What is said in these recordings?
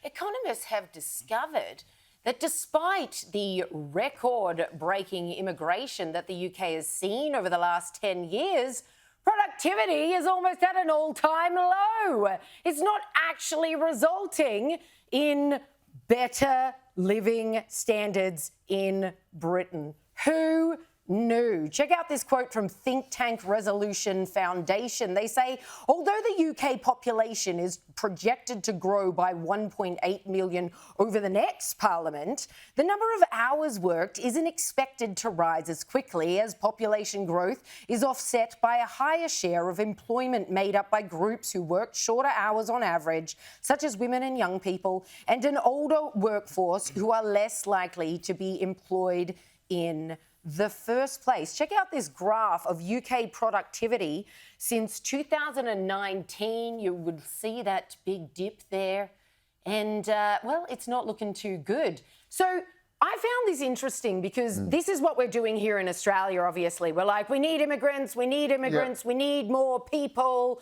economists have discovered that despite the record-breaking immigration that the UK has seen over the last 10 years, productivity is almost at an all-time low. It's not actually resulting in better living standards in Britain. Who knew? Check out this quote from think tank Resolution Foundation. They say, although the UK population is projected to grow by 1.8 million over the next parliament, the number of hours worked isn't expected to rise as quickly as population growth is offset by a higher share of employment made up by groups who work shorter hours on average, such as women and young people, and an older workforce who are less likely to be employed in the first place. Check out this graph of UK productivity since 2019. You would see that big dip there. And, well, it's not looking too good. So I found this interesting because this is what we're doing here in Australia, obviously. We're like, we need immigrants, we need more people.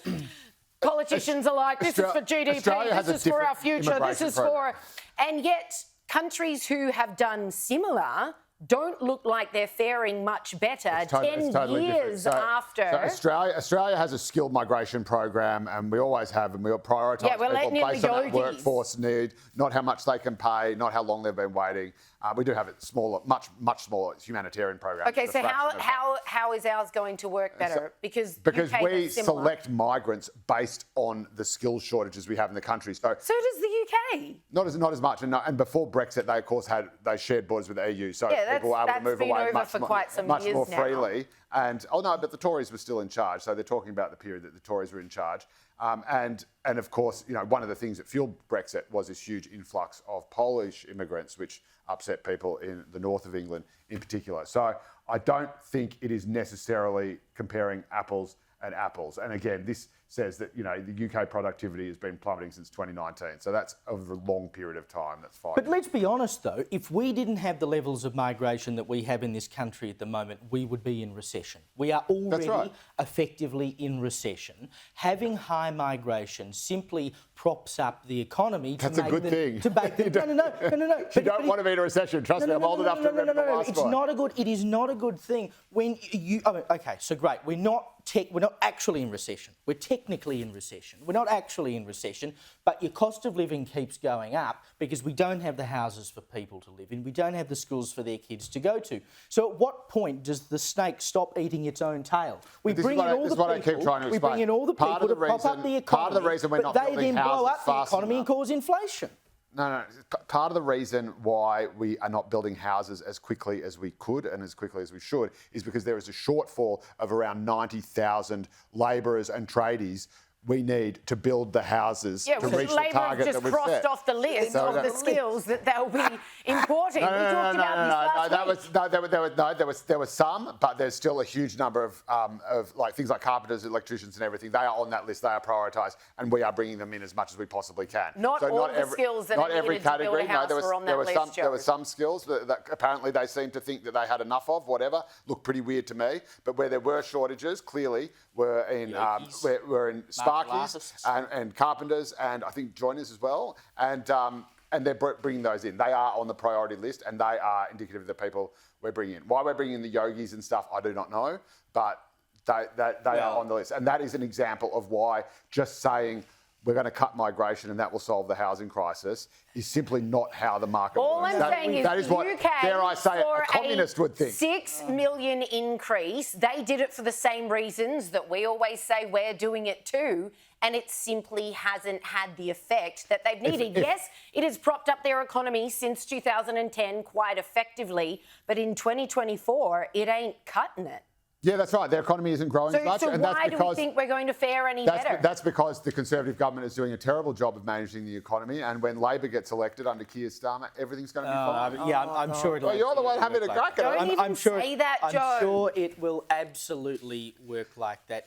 Politicians are like, this is for GDP, this is for our future, this is for... And yet countries who have done similar don't look like they're faring much better 10 years after. So Australia has a skilled migration program, and we always have, and we'll prioritise people based on that workforce need, not how much they can pay, not how long they've been waiting. We do have a smaller, much smaller humanitarian program. Okay, so how is ours going to work better? Because we select migrants based on the skills shortages we have in the country. So does the UK. Not as much. And before Brexit, they of course they shared borders with the EU, so people were able to move away much more freely. And but the Tories were still in charge, so they're talking about the period that the Tories were in charge. And of course, one of the things that fueled Brexit was this huge influx of Polish immigrants, which upset people in the north of England in particular. So I don't think it is necessarily comparing apples and apples. And again, this says that, the UK productivity has been plummeting since 2019. So that's over a long period of time. That's fine. But let's be honest, though, if we didn't have the levels of migration that we have in this country at the moment, we would be in recession. We are already effectively in recession. Having high migration simply props up the economy. That's a good thing. No. You don't want to be in a recession. Trust me, I'm old enough to remember the last one. It is not a good thing. When you... OK, so great. We're not actually in recession. We're technically in recession. We're not actually in recession, but your cost of living keeps going up because we don't have the houses for people to live in. We don't have the schools for their kids to go to. So at what point does the snake stop eating its own tail? We bring in all the people to prop up the economy, part of the reason we're not building houses blow up the economy and cause inflation. No. Part of the reason why we are not building houses as quickly as we could and as quickly as we should is because there is a shortfall of around 90,000 labourers and tradies we need to build the houses to reach the target that we've set. Labour just crossed off the list of the skills that they'll be importing. There were some, but there's still a huge number of things like carpenters, electricians and everything. They are on that list. They are prioritised, and we are bringing them in as much as we possibly can. Not every skills that are needed to build a house were on that list, Joe. There were some skills that apparently they seem to think that they had enough of, whatever. Looked pretty weird to me. But where there were shortages, clearly, were in Sparkies and carpenters, and I think joiners as well. And they're bringing those in. They are on the priority list, and they are indicative of the people we're bringing in. Why we're bringing in the yogis and stuff, I do not know, but they are on the list. And that is an example of why just saying we're going to cut migration and that will solve the housing crisis is simply not how the market works. All I'm saying is that is what, dare I say it, a communist would think. 6 million increase. They did it for the same reasons that we always say we're doing it too, and it simply hasn't had the effect that they've needed. Yes, it has propped up their economy since 2010 quite effectively, but in 2024, it ain't cutting it. Yeah, that's right. Their economy isn't growing as much. So why do we think we're going to fare any better? That's because the Conservative government is doing a terrible job of managing the economy, and when Labor gets elected under Keir Starmer, everything's going to be fine. I'm sure it'll... Well, you're the one having a crack at it. Don't even say that, Joe. I'm sure it will absolutely work like that.